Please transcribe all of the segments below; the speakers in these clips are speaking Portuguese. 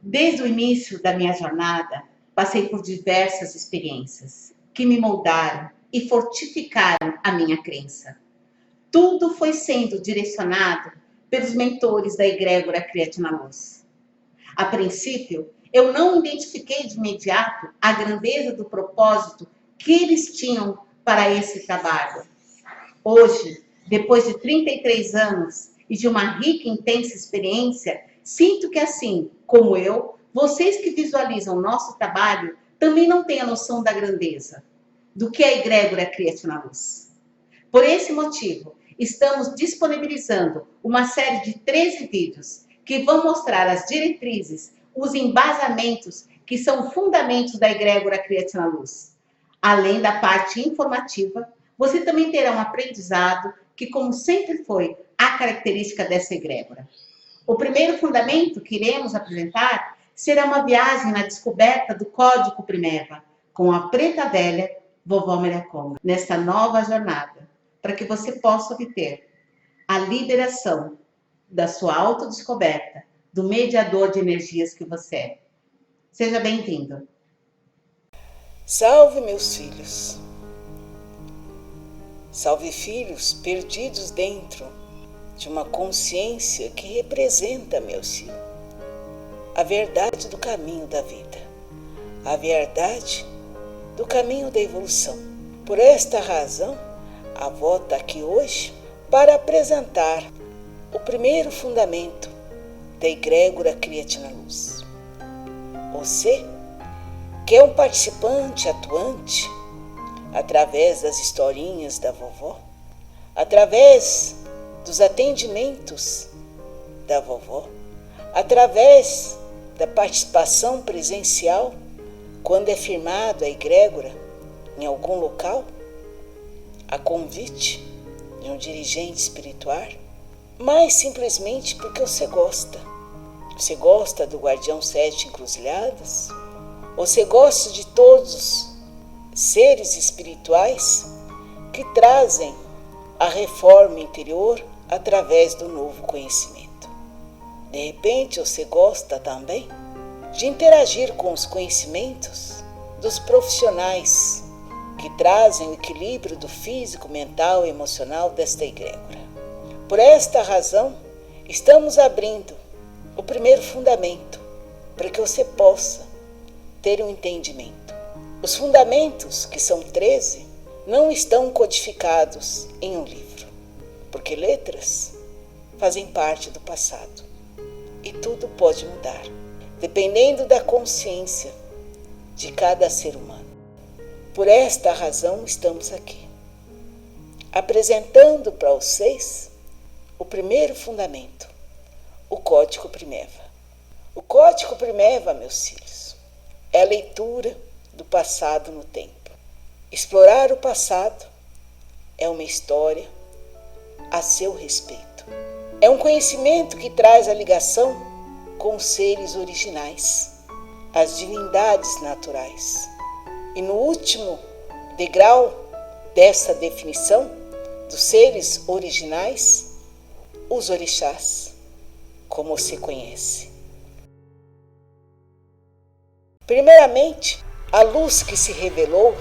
Desde o início da minha jornada, passei por diversas experiências que me moldaram e fortificaram a minha crença. Tudo foi sendo direcionado pelos mentores da egrégora Criatina Luz. A princípio, eu não identifiquei de imediato a grandeza do propósito que eles tinham para esse trabalho. Hoje, depois de 33 anos e de uma rica e intensa experiência, sinto que assim como eu, vocês que visualizam o nosso trabalho também não têm a noção da grandeza do que a egrégora Criatina Luz. Por esse motivo, estamos disponibilizando uma série de 13 vídeos que vão mostrar as diretrizes, os embasamentos que são fundamentos da egrégora Criatina Luz. Além da parte informativa, você também terá um aprendizado que, como sempre foi, a característica dessa egrégora. O primeiro fundamento que iremos apresentar será uma viagem na descoberta do Código Primeva, com a preta velha Vovó Miraconga, nesta nova jornada, para que você possa obter a liberação da sua autodescoberta, do mediador de energias que você é. Seja bem-vindo. Salve, meus filhos. Salve, filhos perdidos dentro de uma consciência que representa, meu filho, a verdade do caminho da vida, a verdade do caminho da evolução. Por esta razão, a avó está aqui hoje para apresentar o primeiro fundamento da egrégora Criatina Luz. Você, que é um participante atuante, através das historinhas da vovó, através dos atendimentos da vovó, através da participação presencial, quando é firmado a egrégora em algum local, a convite de um dirigente espiritual, mas simplesmente porque você gosta. Você gosta do Guardião Sete Encruzilhadas? Você gosta de todos os seres espirituais que trazem a reforma interior através do novo conhecimento? De repente, você gosta também de interagir com os conhecimentos dos profissionais que trazem o equilíbrio do físico, mental e emocional desta egrégora. Por esta razão, estamos abrindo o primeiro fundamento para que você possa ter um entendimento. Os fundamentos, que são 13, não estão codificados em um livro, porque letras fazem parte do passado e tudo pode mudar, dependendo da consciência de cada ser humano. Por esta razão estamos aqui, apresentando para vocês o primeiro fundamento, o Código Primeva. O Código Primeva, meus filhos, é a leitura do passado no tempo. Explorar o passado é uma história a seu respeito. É um conhecimento que traz a ligação com os seres originais, as divindades naturais. E no último degrau dessa definição dos seres originais, os orixás, como você conhece. Primeiramente, a luz que se revelou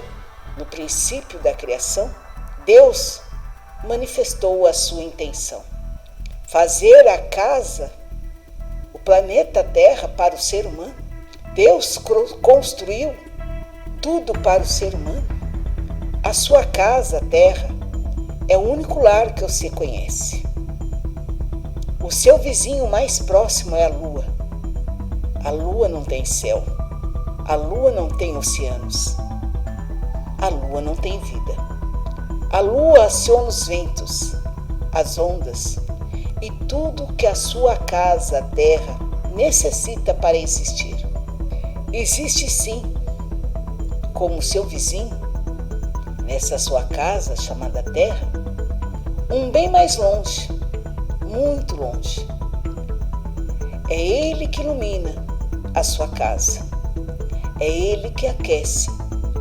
no princípio da criação, Deus manifestou a sua intenção: fazer a casa, o planeta Terra, para o ser humano. Deus construiu tudo para o ser humano. A sua casa, a Terra, é o único lar que você conhece. O seu vizinho mais próximo é a Lua. A Lua não tem céu. A Lua não tem oceanos. A Lua não tem vida. A Lua aciona os ventos, as ondas e tudo que a sua casa, a Terra, necessita para existir. Existe sim, como seu vizinho, nessa sua casa chamada Terra, um bem mais longe, muito longe. É ele que ilumina a sua casa. É ele que aquece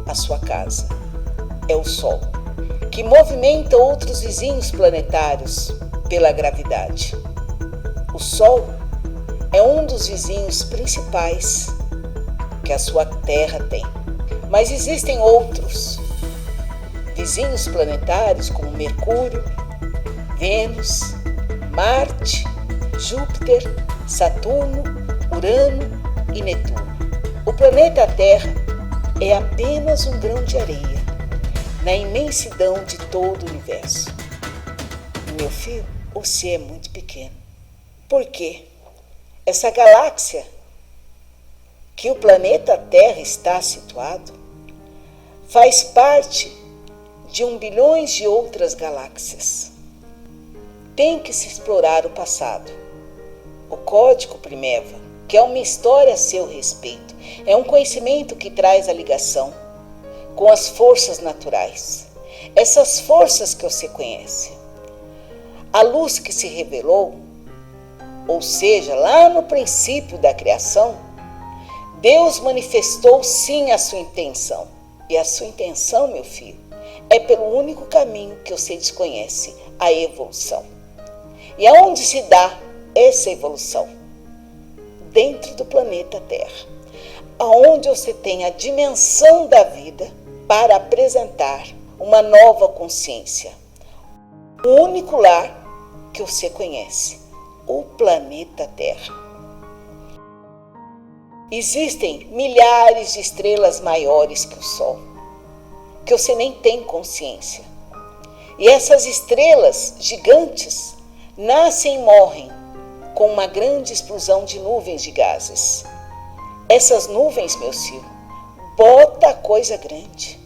a sua casa. É o Sol, que movimenta outros vizinhos planetários pela gravidade. O Sol é um dos vizinhos principais que a sua Terra tem. Mas existem outros vizinhos planetários como Mercúrio, Vênus, Marte, Júpiter, Saturno, Urano e Netuno. O planeta Terra é apenas um grão de areia na imensidão de todo o universo. Meu filho, você é muito pequeno. Por quê? Essa galáxia que o planeta Terra está situado faz parte de 1 bilhão de outras galáxias. Tem que se explorar o passado. O Código Primeva, que é uma história a seu respeito, é um conhecimento que traz a ligação com as forças naturais. Essas forças que você conhece. A luz que se revelou, ou seja, lá no princípio da criação, Deus manifestou sim a sua intenção. E a sua intenção, meu filho, é pelo único caminho que você desconhece, a evolução. E aonde se dá essa evolução? Dentro do planeta Terra, aonde você tem a dimensão da vida para apresentar uma nova consciência. O único lar que você conhece, o planeta Terra. Existem milhares de estrelas maiores que o Sol, que você nem tem consciência. E essas estrelas gigantes nascem e morrem com uma grande explosão de nuvens de gases. Essas nuvens, meu filho, bota coisa grande.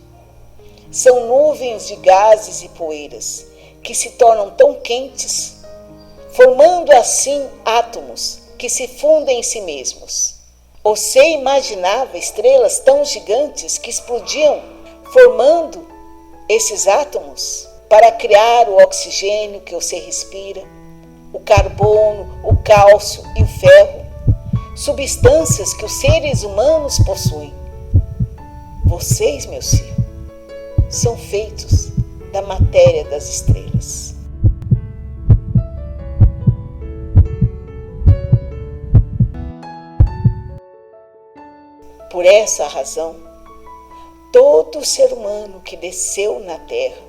São nuvens de gases e poeiras que se tornam tão quentes, formando assim átomos que se fundem em si mesmos. Você imaginava estrelas tão gigantes que explodiam, formando esses átomos para criar o oxigênio que você respira, o carbono, o cálcio e o ferro, substâncias que os seres humanos possuem. Vocês, meus filhos, são feitos da matéria das estrelas. Por essa razão, todo ser humano que desceu na Terra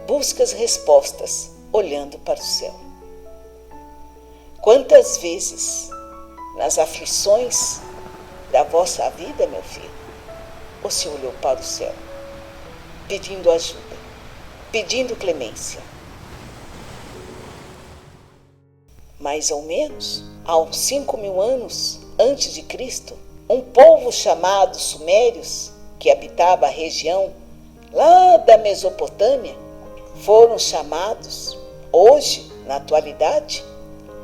busca as respostas olhando para o céu. Quantas vezes, nas aflições da vossa vida, meu filho, você olhou para o céu, pedindo ajuda, pedindo clemência? Mais ou menos, há uns 5.000 anos antes de Cristo, um povo chamado Sumérios, que habitava a região lá da Mesopotâmia, foram chamados, hoje, na atualidade,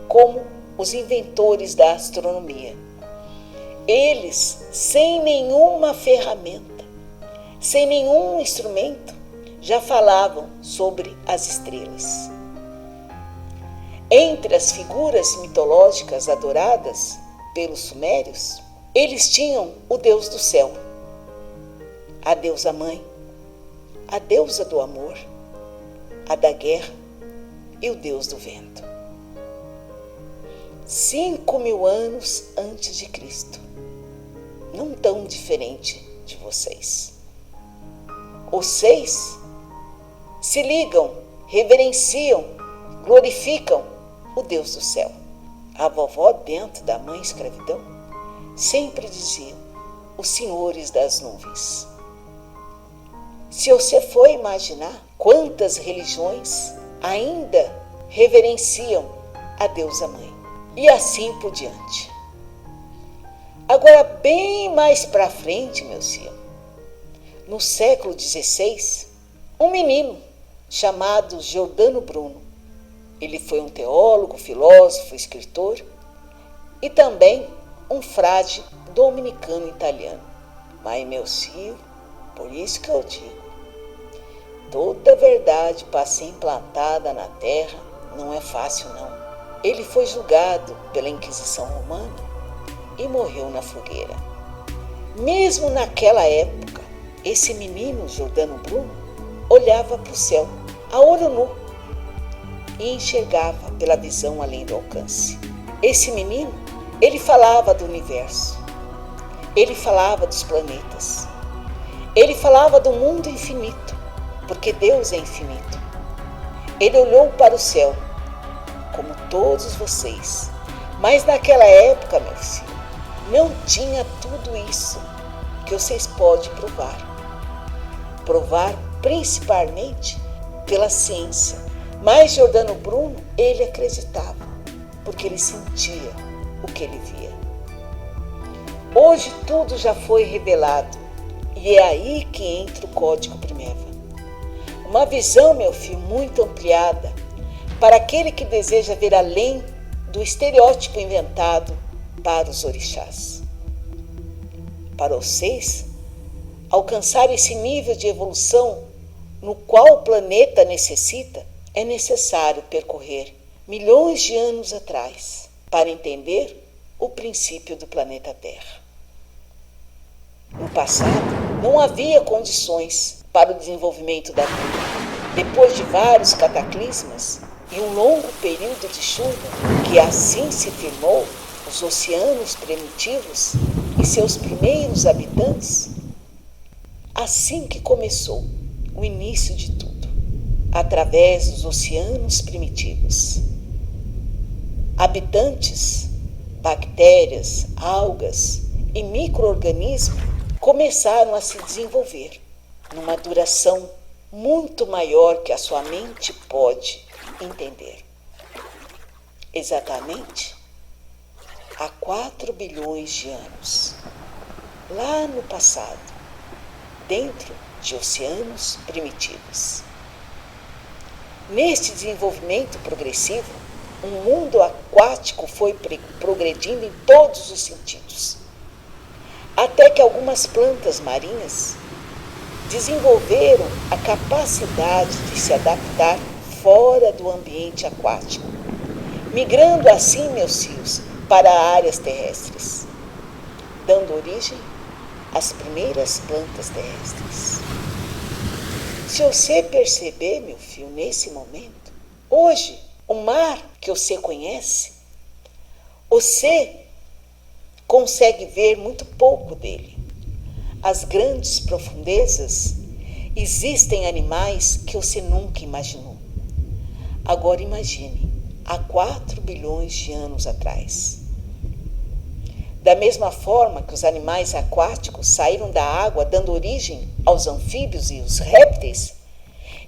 como os inventores da astronomia. Eles, sem nenhuma ferramenta, sem nenhum instrumento, já falavam sobre as estrelas. Entre as figuras mitológicas adoradas pelos sumérios, eles tinham o Deus do céu, a deusa mãe, a deusa do amor, a da guerra e o Deus do vento. 5.000 anos antes de Cristo, não tão diferente de vocês. Vocês se ligam, reverenciam, glorificam o Deus do céu. A vovó, dentro da mãe escravidão, sempre diziam os senhores das nuvens. Se você for imaginar quantas religiões ainda reverenciam a deusa mãe, e assim por diante. Agora, bem mais para frente, meus filhos, no século XVI, um menino chamado Giordano Bruno, ele foi um teólogo, filósofo, escritor e também um frade dominicano italiano. Mas, meus filhos, por isso que eu digo, toda verdade para ser implantada na terra não é fácil, não. Ele foi julgado pela Inquisição Romana e morreu na fogueira. Mesmo naquela época, esse menino, Giordano Bruno, olhava para o céu, a olho nu, e enxergava pela visão além do alcance. Esse menino Ele falava do universo, ele falava dos planetas, ele falava do mundo infinito, porque Deus é infinito. Ele olhou para o céu, como todos vocês, mas naquela época, meu filho, não tinha tudo isso que vocês podem provar. Provar principalmente pela ciência, mas Giordano Bruno, ele acreditava, porque ele sentia o que ele via. Hoje tudo já foi revelado e é aí que entra o Código Primeva. Uma visão, meu filho, muito ampliada para aquele que deseja ver além do estereótipo inventado para os orixás. Para vocês, alcançar esse nível de evolução no qual o planeta necessita, é necessário percorrer milhões de anos atrás para entender o princípio do planeta Terra. No passado, não havia condições para o desenvolvimento da vida. Depois de vários cataclismas e um longo período de chuva, que assim se firmou os oceanos primitivos e seus primeiros habitantes, assim que começou o início de tudo, através dos oceanos primitivos. Habitantes, bactérias, algas e micro-organismos começaram a se desenvolver numa duração muito maior que a sua mente pode entender. Exatamente há 4 bilhões de anos, lá no passado, dentro de oceanos primitivos. Neste desenvolvimento progressivo, um mundo aquático foi progredindo em todos os sentidos, até que algumas plantas marinhas desenvolveram a capacidade de se adaptar fora do ambiente aquático, migrando assim, meus filhos, para áreas terrestres, dando origem às primeiras plantas terrestres. Se você perceber, meu filho, nesse momento, hoje, o mar que você conhece, você consegue ver muito pouco dele. As grandes profundezas, existem animais que você nunca imaginou. Agora imagine, há 4 bilhões de anos atrás. Da mesma forma que os animais aquáticos saíram da água dando origem aos anfíbios e os répteis,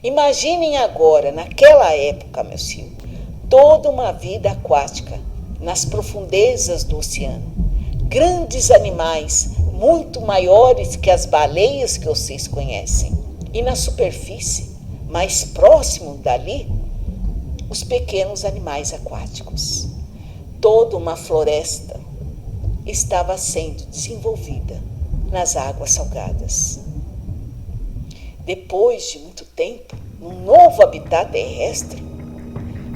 imaginem agora, naquela época, meu filho, toda uma vida aquática nas profundezas do oceano. Grandes animais, muito maiores que as baleias que vocês conhecem. E na superfície, mais próximo dali, os pequenos animais aquáticos. Toda uma floresta estava sendo desenvolvida nas águas salgadas. Depois de muito tempo, num novo habitat terrestre,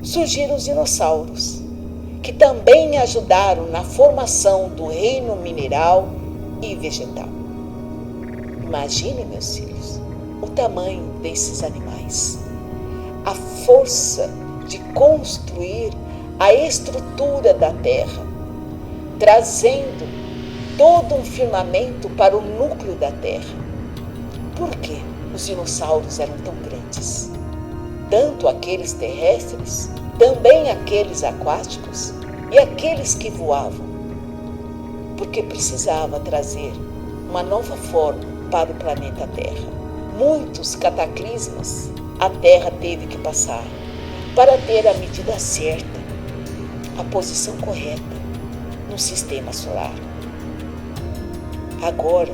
surgiram os dinossauros, que também ajudaram na formação do reino mineral e vegetal. Imagine, meus filhos, o tamanho desses animais, a força de construir a estrutura da Terra, trazendo todo um firmamento para o núcleo da Terra. Por que os dinossauros eram tão grandes? Tanto aqueles terrestres, também aqueles aquáticos e aqueles que voavam. Porque precisava trazer uma nova forma para o planeta Terra. Muitos cataclismas a Terra teve que passar para ter a medida certa, a posição correta no sistema solar. Agora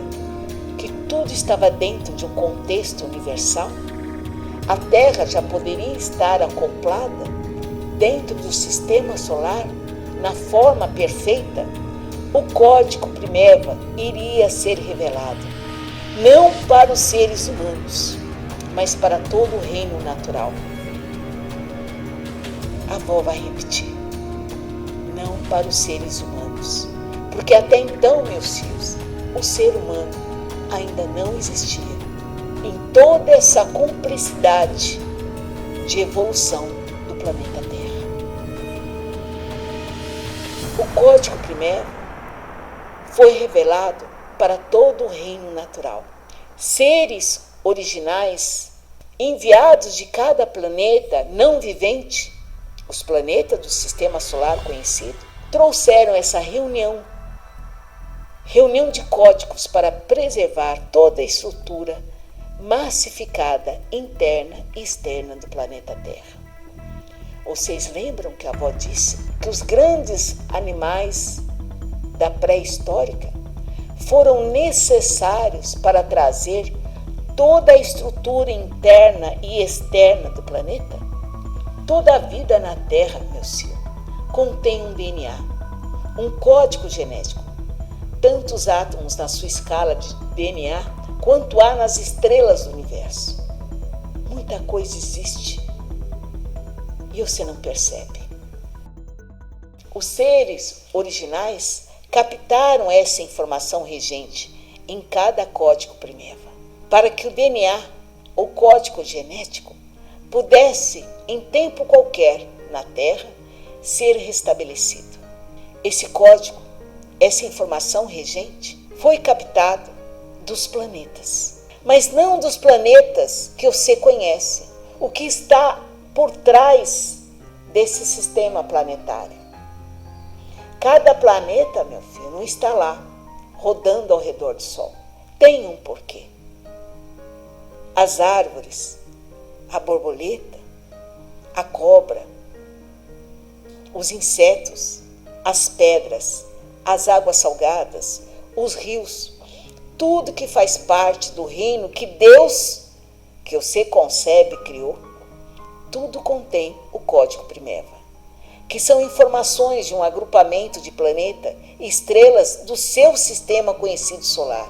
que tudo estava dentro de um contexto universal, a Terra já poderia estar acoplada dentro do sistema solar na forma perfeita. O Código Primeva iria ser revelado, não para os seres humanos, mas para todo o reino natural. A avó vai repetir, não para os seres humanos, porque até então, meus filhos, o ser humano ainda não existia em toda essa complexidade de evolução do planeta Terra. O código primevo foi revelado para todo o reino natural. Seres originais enviados de cada planeta não vivente, os planetas do sistema solar conhecido, trouxeram essa reunião de códigos para preservar toda a estrutura massificada interna e externa do planeta Terra. Vocês lembram que a avó disse que os grandes animais da pré-histórica foram necessários para trazer toda a estrutura interna e externa do planeta? Toda a vida na Terra, meu filho, contém um DNA, um código genético. Tantos átomos na sua escala de DNA quanto há nas estrelas do universo. Muita coisa existe e você não percebe. Os seres originais captaram essa informação regente em cada código primevo, para que o DNA, ou código genético, pudesse, em tempo qualquer na Terra, ser restabelecido. Esse código, essa informação regente, foi captado dos planetas, mas não dos planetas que você conhece, o que está por trás desse sistema planetário. Cada planeta, meu filho, não está lá, rodando ao redor do Sol. Tem um porquê. As árvores, a borboleta, a cobra, os insetos, as pedras, as águas salgadas, os rios, tudo que faz parte do reino que Deus, que você concebe, criou, tudo contém o código primevo, que são informações de um agrupamento de planeta e estrelas do seu sistema conhecido solar,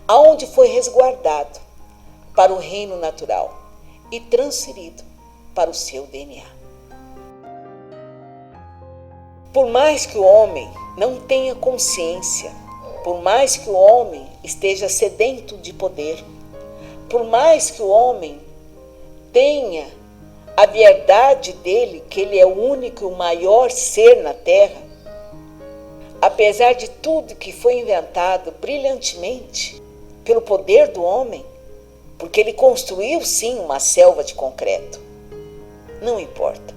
aonde foi resguardado para o reino natural e transferido para o seu DNA. Por mais que o homem não tenha consciência, por mais que o homem esteja sedento de poder, por mais que o homem tenha a verdade dele, que ele é o único e o maior ser na Terra, apesar de tudo que foi inventado brilhantemente pelo poder do homem, porque ele construiu sim uma selva de concreto, não importa.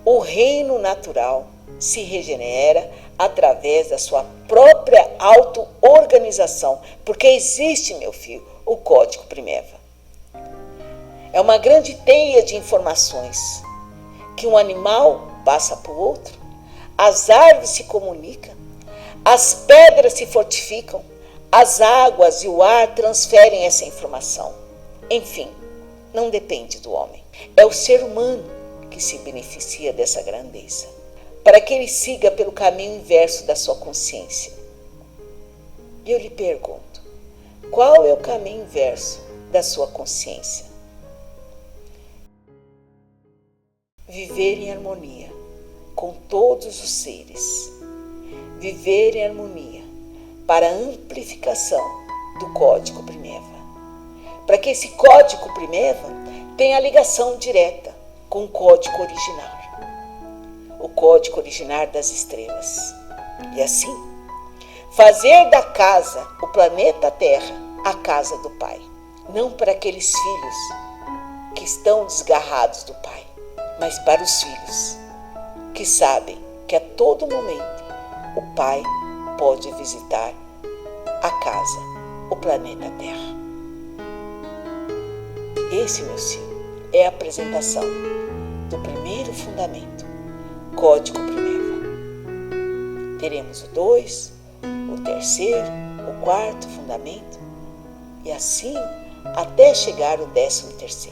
O reino natural se regenera através da sua própria auto-organização, porque existe, meu filho, o código primevo. É uma grande teia de informações que um animal passa para o outro, as árvores se comunicam, as pedras se fortificam, as águas e o ar transferem essa informação. Enfim, não depende do homem. É o ser humano que se beneficia dessa grandeza, para que ele siga pelo caminho inverso da sua consciência. E eu lhe pergunto, qual é o caminho inverso da sua consciência? Viver em harmonia com todos os seres. Viver em harmonia para a amplificação do código primevo. Para que esse código primevo tenha ligação direta com o código original. O código original das estrelas. E assim, fazer da casa, o planeta Terra, a casa do Pai. Não para aqueles filhos que estão desgarrados do Pai, mas para os filhos que sabem que a todo momento o Pai pode visitar a casa, o planeta Terra. Esse, meu filho, é a apresentação do primeiro fundamento, código primevo. Teremos o 2, o terceiro, o quarto fundamento e assim até chegar ao 13º.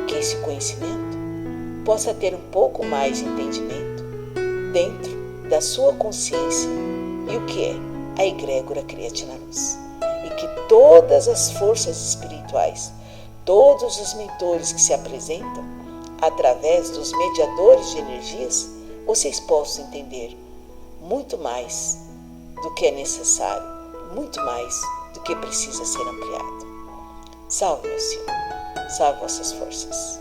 Que esse conhecimento possa ter um pouco mais de entendimento dentro da sua consciência e o que é a egrégora Criatina Luz. E que todas as forças espirituais, todos os mentores que se apresentam através dos mediadores de energias, vocês possam entender muito mais do que é necessário, muito mais do que precisa ser ampliado. Salve, meu Senhor. Salve vossas forças.